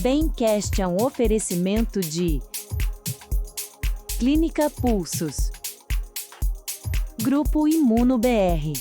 Bemcast é um oferecimento de Clínica Pulsos, Grupo Imuno BR.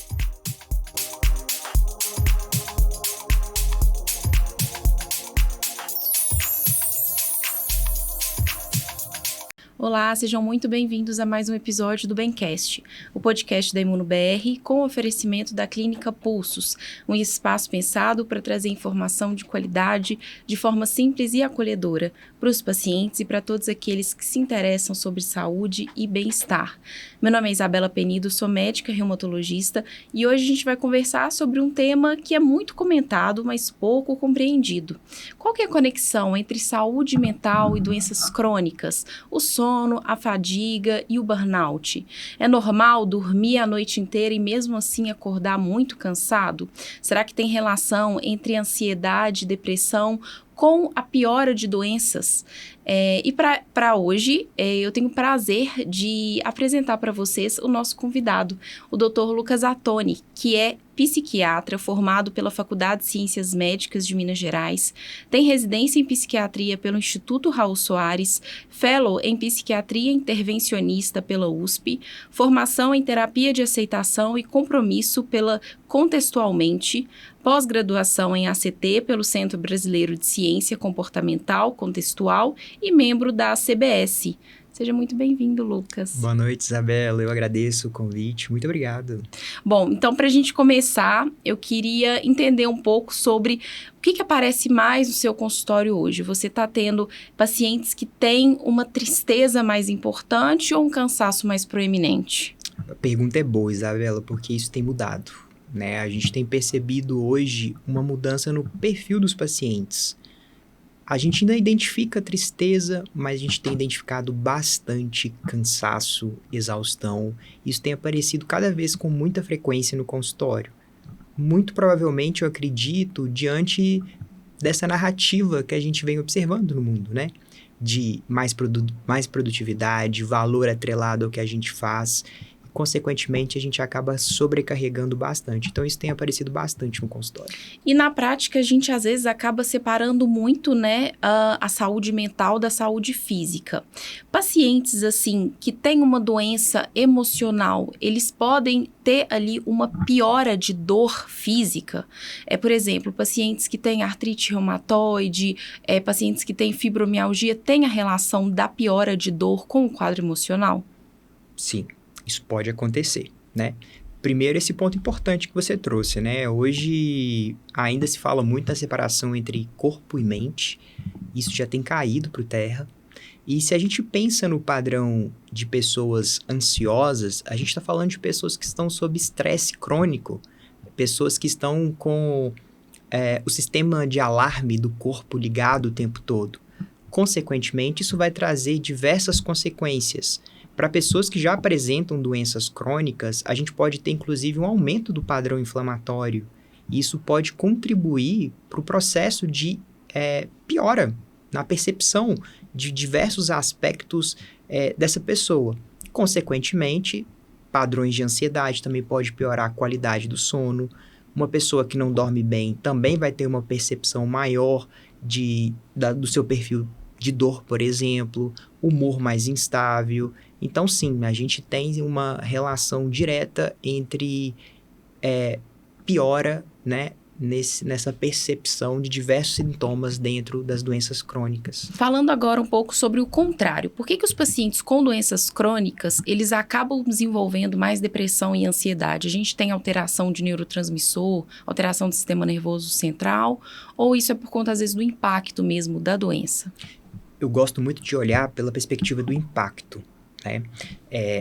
Olá, sejam muito bem-vindos a mais um episódio do Bemcast, o podcast da Imuno BR com oferecimento da Clínica Pulsos, um espaço pensado para trazer informação de qualidade de forma simples e acolhedora para os pacientes e para todos aqueles que se interessam sobre saúde e bem-estar. Meu nome é Isabela Penido, sou médica reumatologista e hoje a gente vai conversar sobre um tema que é muito comentado, mas pouco compreendido. Qual que é a conexão entre saúde mental e doenças crônicas, o sono, a fadiga e o burnout? É normal dormir a noite inteira e mesmo assim acordar muito cansado? Será que tem relação entre ansiedade e depressão com a piora de doenças? E para hoje, eu tenho o prazer de apresentar para vocês o nosso convidado, o Dr. Lucas Attoni, que é psiquiatra formado pela Faculdade de Ciências Médicas de Minas Gerais, tem residência em psiquiatria pelo Instituto Raul Soares, fellow em psiquiatria intervencionista pela USP, formação em terapia de aceitação e compromisso pela Contextualmente, pós-graduação em ACT pelo Centro Brasileiro de Ciência Comportamental Contextual e membro da CBS. Seja muito bem-vindo, Lucas. Boa noite, Isabela. Eu agradeço o convite. Muito obrigado. Bom, então, para a gente começar, eu queria entender um pouco sobre o que aparece mais no seu consultório hoje. Você está tendo pacientes que têm uma tristeza mais importante ou um cansaço mais proeminente? A pergunta é boa, Isabela, porque isso tem mudado, né? A gente tem percebido hoje uma mudança no perfil dos pacientes. A gente ainda identifica tristeza, mas a gente tem identificado bastante cansaço, exaustão. Isso tem aparecido cada vez com muita frequência no consultório. Muito provavelmente, eu acredito, diante dessa narrativa que a gente vem observando no mundo, né? De mais produtividade, valor atrelado ao que a gente faz. Consequentemente, a gente acaba sobrecarregando bastante. Então, isso tem aparecido bastante no consultório. E na prática, a gente às vezes acaba separando muito, né, a saúde mental da saúde física. Pacientes, assim, que têm uma doença emocional, eles podem ter ali uma piora de dor física. Por exemplo, pacientes que têm artrite reumatoide, pacientes que têm fibromialgia, tem a relação da piora de dor com o quadro emocional? Sim. Isso pode acontecer, né? Primeiro, esse ponto importante que você trouxe, né? Hoje ainda se fala muito da separação entre corpo e mente. Isso já tem caído para o terra. E se a gente pensa no padrão de pessoas ansiosas, a gente está falando de pessoas que estão sob estresse crônico, pessoas que estão com o sistema de alarme do corpo ligado o tempo todo. Consequentemente, isso vai trazer diversas consequências. Para pessoas que já apresentam doenças crônicas, a gente pode ter, inclusive, um aumento do padrão inflamatório. Isso pode contribuir para o processo de piora na percepção de diversos aspectos dessa pessoa. Consequentemente, padrões de ansiedade também pode piorar a qualidade do sono. Uma pessoa que não dorme bem também vai ter uma percepção maior do seu perfil de dor, por exemplo, humor mais instável. Então, sim, a gente tem uma relação direta entre piora, né, nessa percepção de diversos sintomas dentro das doenças crônicas. Falando agora um pouco sobre o contrário. Por que os pacientes com doenças crônicas, eles acabam desenvolvendo mais depressão e ansiedade? A gente tem alteração de neurotransmissor, alteração do sistema nervoso central, ou isso é por conta, às vezes, do impacto mesmo da doença? Eu gosto muito de olhar pela perspectiva do impacto, né?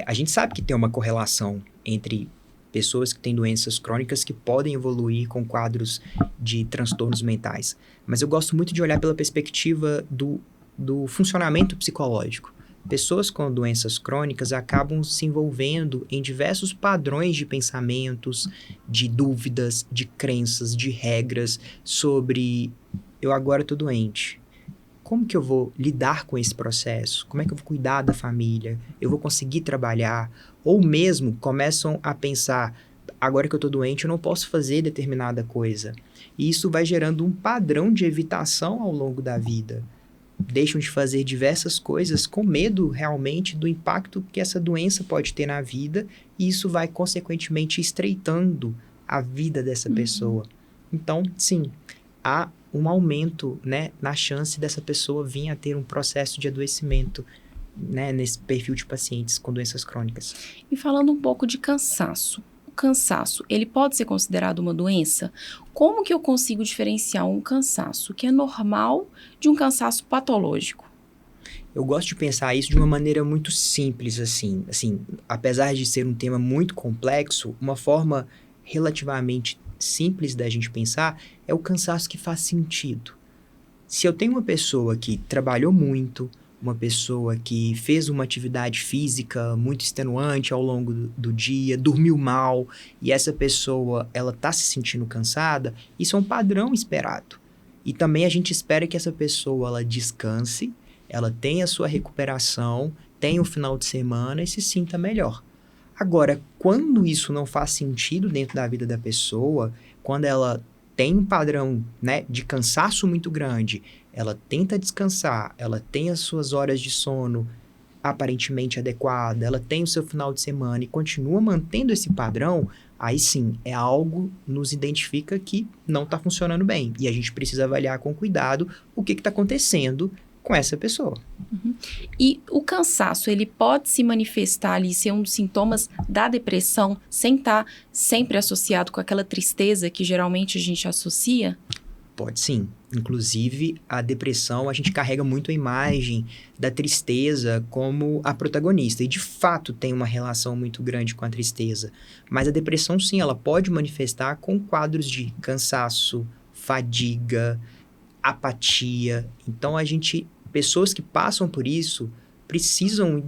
A gente sabe que tem uma correlação entre pessoas que têm doenças crônicas que podem evoluir com quadros de transtornos mentais. Mas eu gosto muito de olhar pela perspectiva do funcionamento psicológico. Pessoas com doenças crônicas acabam se envolvendo em diversos padrões de pensamentos, de dúvidas, de crenças, de regras sobre eu agora estou doente. Como que eu vou lidar com esse processo? Como é que eu vou cuidar da família? Eu vou conseguir trabalhar? Ou mesmo começam a pensar, agora que eu estou doente, eu não posso fazer determinada coisa. E isso vai gerando um padrão de evitação ao longo da vida. Deixam de fazer diversas coisas com medo realmente do impacto que essa doença pode ter na vida, e isso vai consequentemente estreitando a vida dessa pessoa. Então, sim, há um aumento, né, na chance dessa pessoa vir a ter um processo de adoecimento, né, nesse perfil de pacientes com doenças crônicas. E falando um pouco de cansaço. O cansaço, ele pode ser considerado uma doença? Como que eu consigo diferenciar um cansaço que é normal de um cansaço patológico? Eu gosto de pensar isso de uma maneira muito simples, assim, apesar de ser um tema muito complexo, uma forma relativamente simples da gente pensar é o cansaço que faz sentido. Se eu tenho uma pessoa que trabalhou muito, uma pessoa que fez uma atividade física muito extenuante ao longo do dia, dormiu mal, e essa pessoa, ela está se sentindo cansada, isso é um padrão esperado. E também a gente espera que essa pessoa, ela descanse, ela tenha a sua recuperação, tenha o final de semana e se sinta melhor. Agora, quando isso não faz sentido dentro da vida da pessoa, quando ela tem um padrão, né, de cansaço muito grande, ela tenta descansar, ela tem as suas horas de sono aparentemente adequadas, ela tem o seu final de semana e continua mantendo esse padrão, aí sim, é algo que nos identifica que não está funcionando bem. E a gente precisa avaliar com cuidado o que está acontecendo com essa pessoa. E o cansaço, ele pode se manifestar ali, ser um dos sintomas da depressão, sem estar sempre associado com aquela tristeza que geralmente a gente associa? Pode sim. Inclusive, a depressão, a gente carrega muito a imagem da tristeza como a protagonista. E, de fato, tem uma relação muito grande com a tristeza. Mas a depressão, sim, ela pode manifestar com quadros de cansaço, fadiga, apatia. Então, pessoas que passam por isso precisam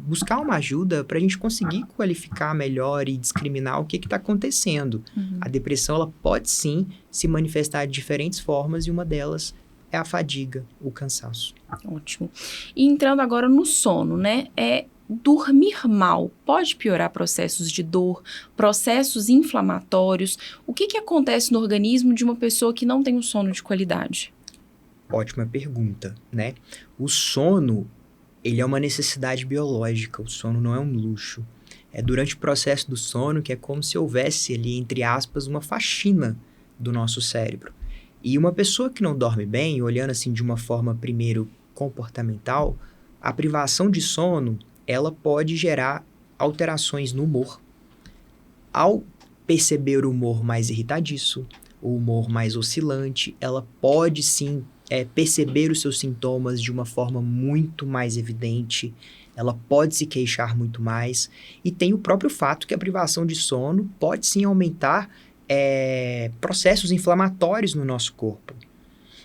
buscar uma ajuda para a gente conseguir qualificar melhor e discriminar o que está acontecendo. A depressão, ela pode sim se manifestar de diferentes formas, e uma delas é a fadiga, o cansaço. Ótimo. E entrando agora no sono, né? Dormir mal pode piorar processos de dor, processos inflamatórios. O que acontece no organismo de uma pessoa que não tem um sono de qualidade? Ótima pergunta, né? O sono, ele é uma necessidade biológica, o sono não é um luxo. É durante o processo do sono que é como se houvesse ali, entre aspas, uma faxina do nosso cérebro. E uma pessoa que não dorme bem, olhando assim de uma forma primeiro comportamental, a privação de sono, ela pode gerar alterações no humor. Ao perceber o humor mais irritadiço, o humor mais oscilante, ela pode sim perceber os seus sintomas de uma forma muito mais evidente, ela pode se queixar muito mais, e tem o próprio fato que a privação de sono pode sim aumentar processos inflamatórios no nosso corpo.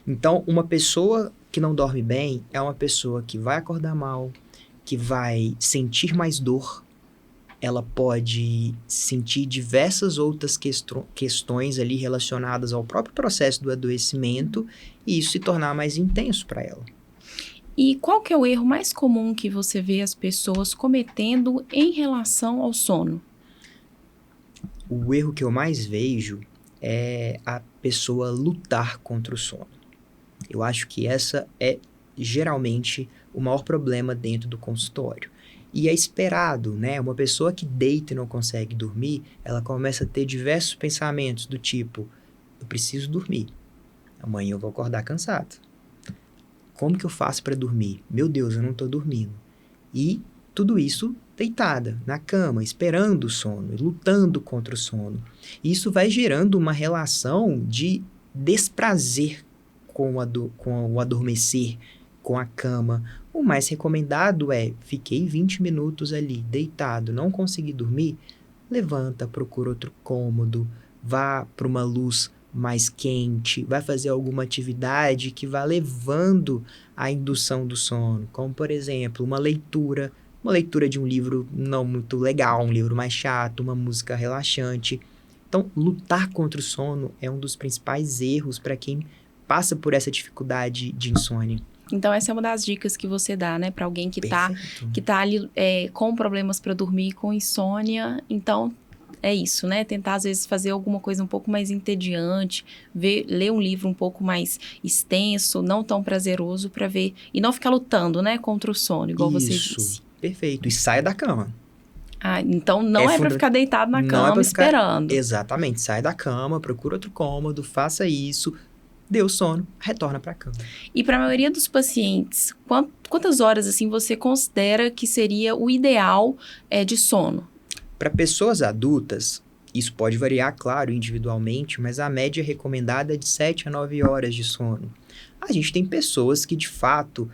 Então, uma pessoa que não dorme bem é uma pessoa que vai acordar mal, que vai sentir mais dor, ela pode sentir diversas outras questões ali relacionadas ao próprio processo do adoecimento, e isso se tornar mais intenso para ela. E qual que é o erro mais comum que você vê as pessoas cometendo em relação ao sono? O erro que eu mais vejo é a pessoa lutar contra o sono. Eu acho que essa é geralmente o maior problema dentro do consultório. E é esperado, né? Uma pessoa que deita e não consegue dormir, ela começa a ter diversos pensamentos do tipo: eu preciso dormir, amanhã eu vou acordar cansado. Como que eu faço para dormir? Meu Deus, eu não estou dormindo. E tudo isso deitada, na cama, esperando o sono, lutando contra o sono. Isso vai gerando uma relação de desprazer com o adormecer, com a cama. O mais recomendado fiquei 20 minutos ali, deitado, não consegui dormir, levanta, procura outro cômodo, vá para uma luz mais quente, vai fazer alguma atividade que vá levando à indução do sono, como, por exemplo, uma leitura de um livro não muito legal, um livro mais chato, uma música relaxante. Então, lutar contra o sono é um dos principais erros para quem passa por essa dificuldade de insônia. Então, essa é uma das dicas que você dá, né? Para alguém que tá ali com problemas para dormir, com insônia. Então, é isso, né? Tentar, às vezes, fazer alguma coisa um pouco mais entediante, ler um livro um pouco mais extenso, não tão prazeroso para ver, e não ficar lutando, né, contra o sono, igual você disse. Perfeito. E saia da cama. Ah, então não é para ficar deitado na Não cama é pra ficar- esperando. Exatamente. Sai da cama, procura outro cômodo, faça isso, deu sono, retorna para a cama. E para a maioria dos pacientes, quantas horas, assim, você considera que seria o ideal de sono? Para pessoas adultas, isso pode variar, claro, individualmente, mas a média recomendada é de 7 a 9 horas de sono. A gente tem pessoas que, de fato,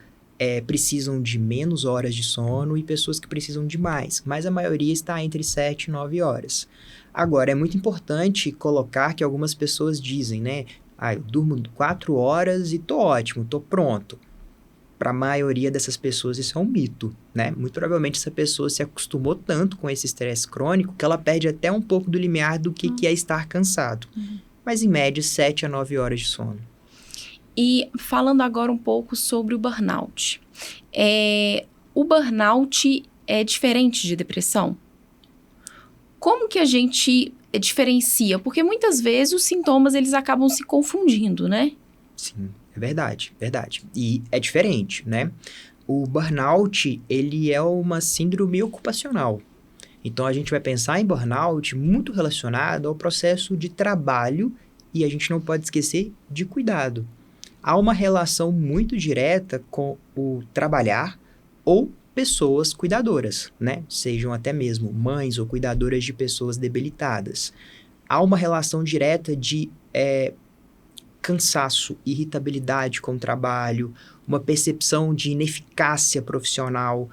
precisam de menos horas de sono e pessoas que precisam de mais, mas a maioria está entre 7 e 9 horas. Agora, é muito importante colocar que algumas pessoas dizem, né? Eu durmo 4 horas e tô ótimo, tô pronto. Para a maioria dessas pessoas isso é um mito, né? Muito provavelmente essa pessoa se acostumou tanto com esse estresse crônico que ela perde até um pouco do limiar do que é estar cansado. Mas em média 7 a 9 horas de sono. E falando agora um pouco sobre o burnout. O burnout é diferente de depressão? Como que a gente diferencia? Porque muitas vezes os sintomas eles acabam se confundindo, né? Sim, é verdade, verdade. E é diferente, né? O burnout, ele é uma síndrome ocupacional. Então, a gente vai pensar em burnout muito relacionado ao processo de trabalho e a gente não pode esquecer de cuidado. Há uma relação muito direta com o trabalhar ou pessoas cuidadoras, né? Sejam até mesmo mães ou cuidadoras de pessoas debilitadas. Há uma relação direta de cansaço, irritabilidade com o trabalho, uma percepção de ineficácia profissional,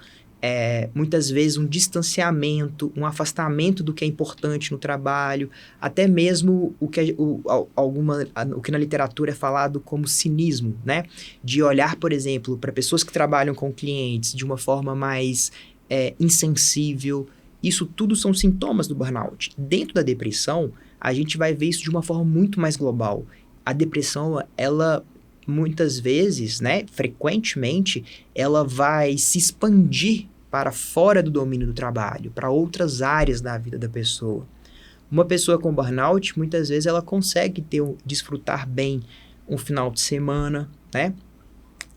muitas vezes um distanciamento, um afastamento do que é importante no trabalho, até mesmo o que na literatura é falado como cinismo, né? De olhar, por exemplo, para pessoas que trabalham com clientes de uma forma mais insensível. Isso tudo são sintomas do burnout. Dentro da depressão, a gente vai ver isso de uma forma muito mais global. A depressão, ela muitas vezes, né, frequentemente, ela vai se expandir para fora do domínio do trabalho, para outras áreas da vida da pessoa. Uma pessoa com burnout, muitas vezes, ela consegue desfrutar bem um final de semana, né?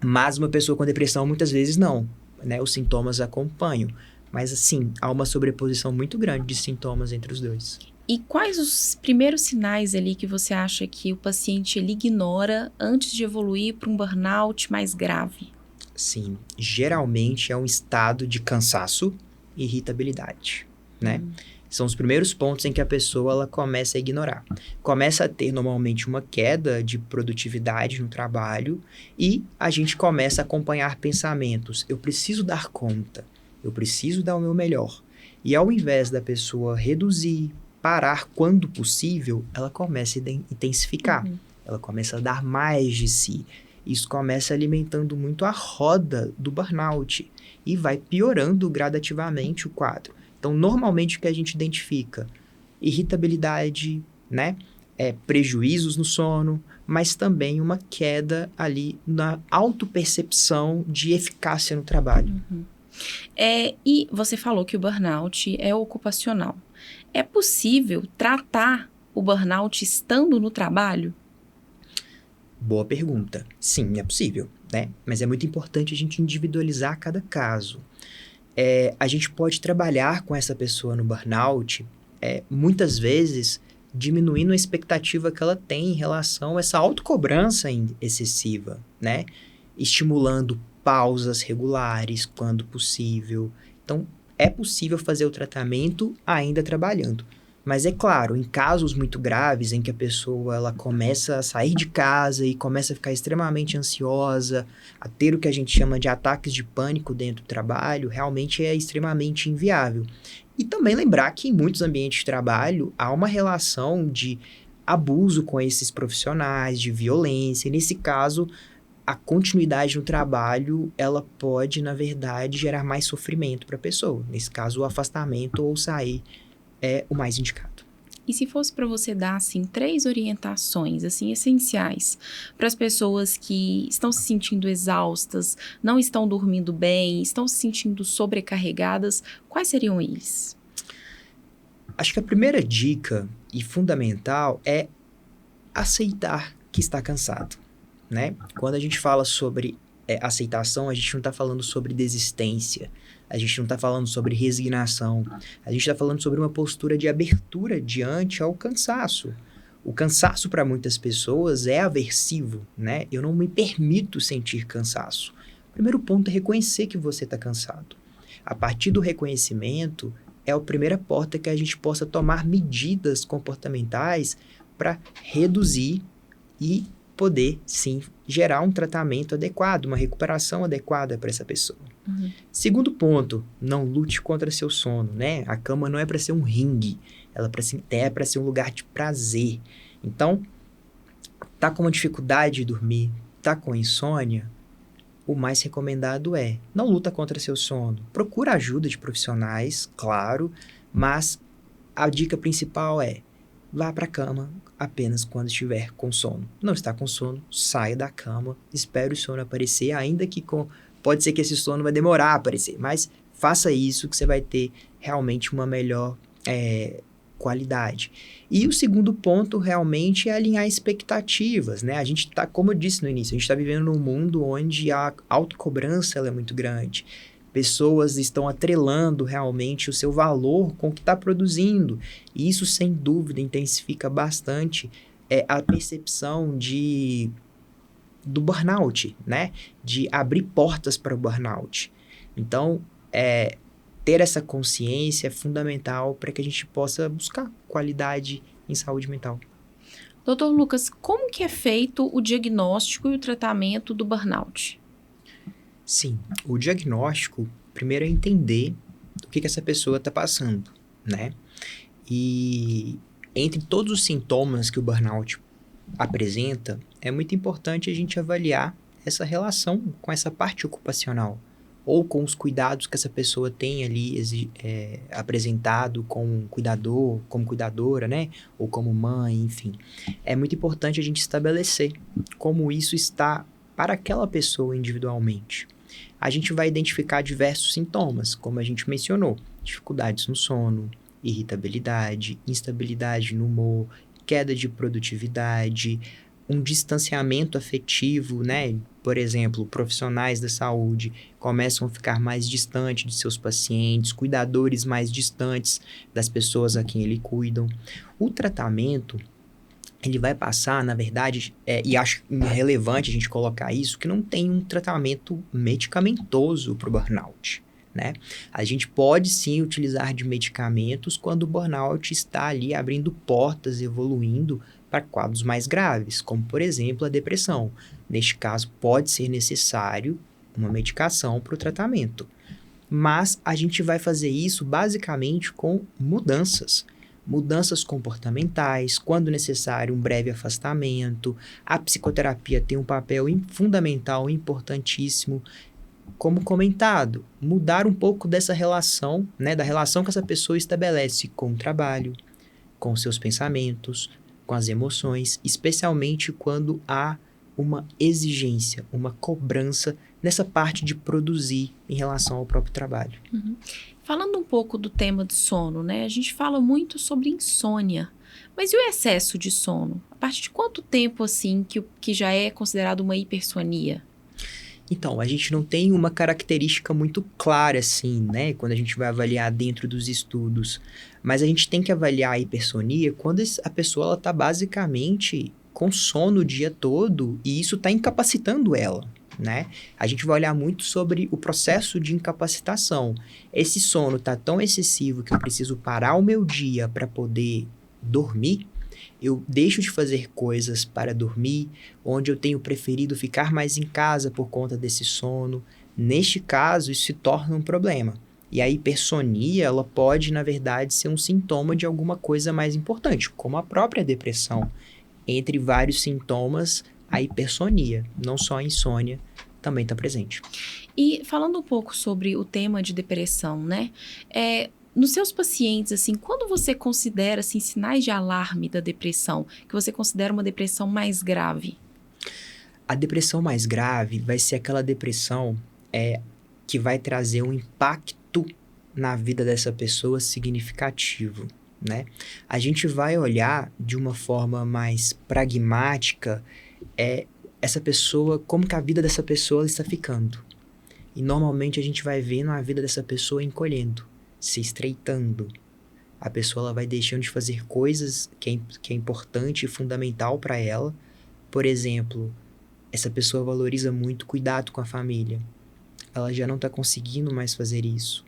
Mas uma pessoa com depressão, muitas vezes, não, né? Os sintomas acompanham. Mas, assim, há uma sobreposição muito grande de sintomas entre os dois. E quais os primeiros sinais ali que você acha que o paciente ele ignora antes de evoluir para um burnout mais grave? Sim, geralmente é um estado de cansaço e irritabilidade, né? São os primeiros pontos em que a pessoa ela começa a ignorar. Começa a ter normalmente uma queda de produtividade no trabalho e a gente começa a acompanhar pensamentos. Eu preciso dar conta, eu preciso dar o meu melhor. E ao invés da pessoa reduzir, parar quando possível, ela começa a intensificar. Ela começa a dar mais de si. Isso começa alimentando muito a roda do burnout e vai piorando gradativamente o quadro. Então, normalmente, o que a gente identifica? Irritabilidade, né? Prejuízos no sono, mas também uma queda ali na autopercepção de eficácia no trabalho. E você falou que o burnout é ocupacional. É possível tratar o burnout estando no trabalho? Boa pergunta. Sim, é possível, né? Mas é muito importante a gente individualizar cada caso. A gente pode trabalhar com essa pessoa no burnout, muitas vezes diminuindo a expectativa que ela tem em relação a essa autocobrança excessiva, né? Estimulando pausas regulares quando possível. Então, é possível fazer o tratamento ainda trabalhando. Mas é claro, em casos muito graves em que a pessoa ela começa a sair de casa e começa a ficar extremamente ansiosa, a ter o que a gente chama de ataques de pânico dentro do trabalho, realmente é extremamente inviável. E também lembrar que em muitos ambientes de trabalho há uma relação de abuso com esses profissionais, de violência. E nesse caso, a continuidade no trabalho, ela pode, na verdade, gerar mais sofrimento para a pessoa. Nesse caso, o afastamento ou sair é o mais indicado. E se fosse para você dar, assim, 3 orientações, assim, essenciais para as pessoas que estão se sentindo exaustas, não estão dormindo bem, estão se sentindo sobrecarregadas, quais seriam eles? Acho que a primeira dica e fundamental é aceitar que está cansado, né? Quando a gente fala sobre aceitação, a gente não está falando sobre desistência, a gente não está falando sobre resignação, a gente está falando sobre uma postura de abertura diante ao cansaço. O cansaço para muitas pessoas é aversivo, né? Eu não me permito sentir cansaço. O primeiro ponto é reconhecer que você está cansado. A partir do reconhecimento, é a primeira porta que a gente possa tomar medidas comportamentais para reduzir e poder, sim, gerar um tratamento adequado, uma recuperação adequada para essa pessoa. Uhum. Segundo ponto, não lute contra seu sono, né? A cama não é para ser um ringue, ela é para ser um lugar de prazer. Então, tá com uma dificuldade de dormir, tá com insônia, o mais recomendado é não luta contra seu sono. Procura ajuda de profissionais, claro, mas a dica principal é vá para a cama apenas quando estiver com sono. Não está com sono, saia da cama, espere o sono aparecer, ainda que pode ser que esse sono vai demorar a aparecer, mas faça isso que você vai ter realmente uma melhor qualidade. E o segundo ponto realmente é alinhar expectativas, né? A gente está, como eu disse no início, a gente está vivendo num mundo onde a autocobrança ela é muito grande. Pessoas estão atrelando realmente o seu valor com o que está produzindo. E isso, sem dúvida, intensifica bastante a percepção do burnout, né? De abrir portas para o burnout. Então, ter essa consciência é fundamental para que a gente possa buscar qualidade em saúde mental. Doutor Lucas, como que é feito o diagnóstico e o tratamento do burnout? Sim, o diagnóstico, primeiro é entender o que essa pessoa está passando, né? E entre todos os sintomas que o burnout apresenta, é muito importante a gente avaliar essa relação com essa parte ocupacional, ou com os cuidados que essa pessoa tem ali apresentado como cuidador, como cuidadora, né? Ou como mãe, enfim. É muito importante a gente estabelecer como isso está para aquela pessoa individualmente. A gente vai identificar diversos sintomas, como a gente mencionou, dificuldades no sono, irritabilidade, instabilidade no humor, queda de produtividade, um distanciamento afetivo, né? Por exemplo, profissionais da saúde começam a ficar mais distantes de seus pacientes, cuidadores mais distantes das pessoas a quem ele cuidam. O tratamento, ele vai passar, na verdade, e acho relevante a gente colocar isso, que não tem um tratamento medicamentoso para o burnout, né? A gente pode sim utilizar de medicamentos quando o burnout está ali abrindo portas, evoluindo para quadros mais graves, como por exemplo a depressão. Neste caso, pode ser necessário uma medicação para o tratamento. Mas a gente vai fazer isso basicamente com mudanças comportamentais, quando necessário um breve afastamento. A psicoterapia tem um papel fundamental, importantíssimo. Como comentado, mudar um pouco dessa relação, né, da relação que essa pessoa estabelece com o trabalho, com seus pensamentos, com as emoções, especialmente quando há uma exigência, uma cobrança nessa parte de produzir em relação ao próprio trabalho. Uhum. Falando um pouco do tema de sono, né? A gente fala muito sobre insônia, mas e o excesso de sono? A partir de quanto tempo, assim, que já é considerado uma hipersonia? Então, a gente não tem uma característica muito clara, assim, né? Quando a gente vai avaliar dentro dos estudos. Mas a gente tem que avaliar a hipersonia quando a pessoa está basicamente com sono o dia todo e isso está incapacitando ela, né? A gente vai olhar muito sobre o processo de incapacitação. Esse sono está tão excessivo que eu preciso parar o meu dia para poder dormir. Eu deixo de fazer coisas para dormir, onde eu tenho preferido ficar mais em casa por conta desse sono. Neste caso, isso se torna um problema. E a hipersonia, ela pode, na verdade, ser um sintoma de alguma coisa mais importante, como a própria depressão. Entre vários sintomas, a hipersonia, não só a insônia, também está presente. E falando um pouco sobre o tema de depressão, né? Nos seus pacientes, assim, quando você considera, assim, sinais de alarme da depressão, que você considera uma depressão mais grave? A depressão mais grave vai ser aquela depressão que vai trazer um impacto na vida dessa pessoa significativo, né? A gente vai olhar de uma forma mais pragmática essa pessoa, como que a vida dessa pessoa está ficando. E normalmente a gente vai vendo a vida dessa pessoa encolhendo, se estreitando. A pessoa ela vai deixando de fazer coisas que é importante e fundamental para ela. Por exemplo, essa pessoa valoriza muito cuidado com a família. Ela já não está conseguindo mais fazer isso.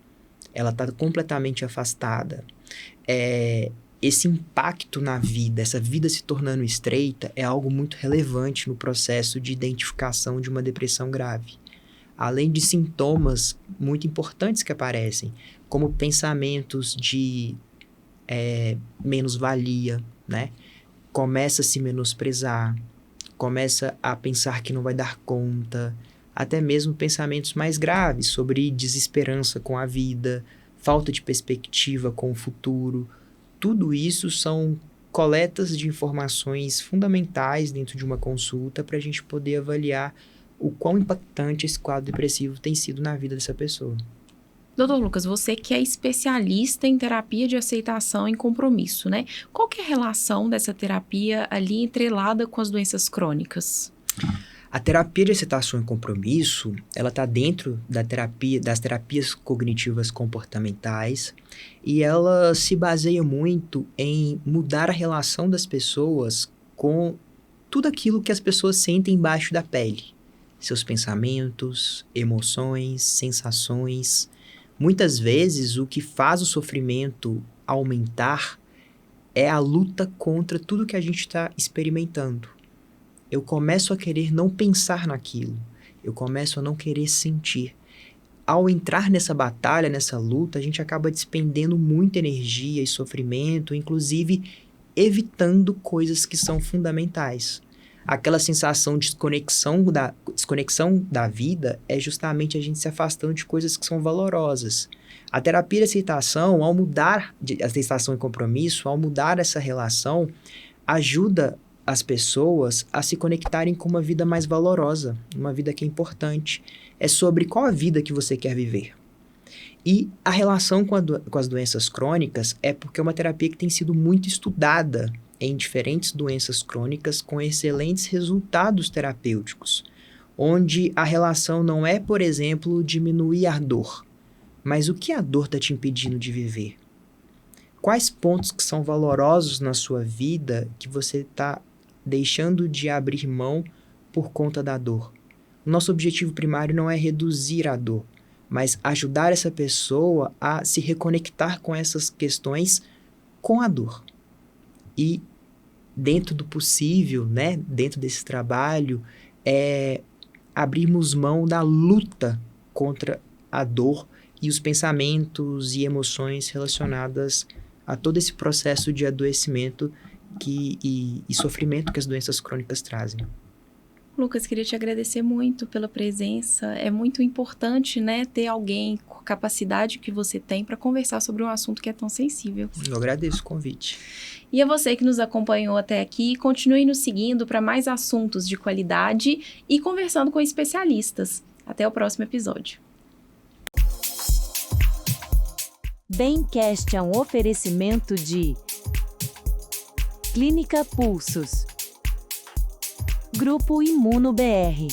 Ela está completamente afastada. Esse impacto na vida, essa vida se tornando estreita, é algo muito relevante no processo de identificação de uma depressão grave. Além de sintomas muito importantes que aparecem, como pensamentos de menos-valia, né? Começa a se menosprezar, começa a pensar que não vai dar conta, até mesmo pensamentos mais graves sobre desesperança com a vida, falta de perspectiva com o futuro. Tudo isso são coletas de informações fundamentais dentro de uma consulta para a gente poder avaliar o quão impactante esse quadro depressivo tem sido na vida dessa pessoa. Doutor Lucas, você que é especialista em terapia de aceitação e compromisso, né? Qual que é a relação dessa terapia ali entrelada com as doenças crônicas? A terapia de aceitação e compromisso, ela está dentro das terapias cognitivas comportamentais e ela se baseia muito em mudar a relação das pessoas com tudo aquilo que as pessoas sentem embaixo da pele. Seus pensamentos, emoções, sensações. Muitas vezes, o que faz o sofrimento aumentar é a luta contra tudo que a gente está experimentando. Eu começo a querer não pensar naquilo. Eu começo a não querer sentir. Ao entrar nessa batalha, nessa luta, a gente acaba despendendo muita energia e sofrimento, inclusive evitando coisas que são fundamentais. Aquela sensação de desconexão da vida é justamente a gente se afastando de coisas que são valorosas. A terapia de aceitação, ao mudar de aceitação e compromisso, ao mudar essa relação, ajuda as pessoas a se conectarem com uma vida mais valorosa, uma vida que é importante. É sobre qual a vida que você quer viver. E a relação com as doenças crônicas é porque é uma terapia que tem sido muito estudada em diferentes doenças crônicas com excelentes resultados terapêuticos, onde a relação não é, por exemplo, diminuir a dor, mas o que a dor está te impedindo de viver? Quais pontos que são valorosos na sua vida que você está deixando de abrir mão por conta da dor? O nosso objetivo primário não é reduzir a dor, mas ajudar essa pessoa a se reconectar com essas questões com a dor. E dentro do possível, né, dentro desse trabalho, abrirmos mão da luta contra a dor e os pensamentos e emoções relacionadas a todo esse processo de adoecimento e sofrimento que as doenças crônicas trazem. Lucas, queria te agradecer muito pela presença. É muito importante, né, ter alguém com a capacidade que você tem para conversar sobre um assunto que é tão sensível. Eu agradeço o convite. E a você que nos acompanhou até aqui, continue nos seguindo para mais assuntos de qualidade e conversando com especialistas. Até o próximo episódio. Bemcast é um oferecimento de Clínica Pulsos, Grupo Imuno BR.